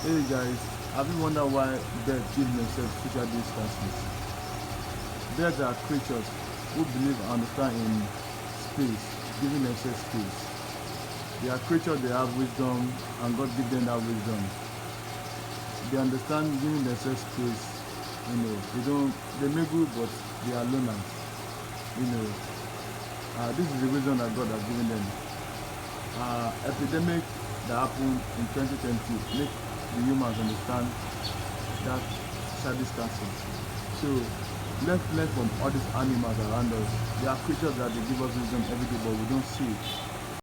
Hey guys, have you wondered why birds give themselves social distances? Birds are creatures who believe and understand in space, giving themselves space. They are creatures, they have wisdom, and God give them that wisdom. They understand giving themselves space. They may good, but they are loners. You know, this is the wisdom that God has given them. Epidemic that happened in 2020 make the humans understand that social distancing. So let's learn from all these animals around us. They are creatures that they give us wisdom every day, but we don't see it.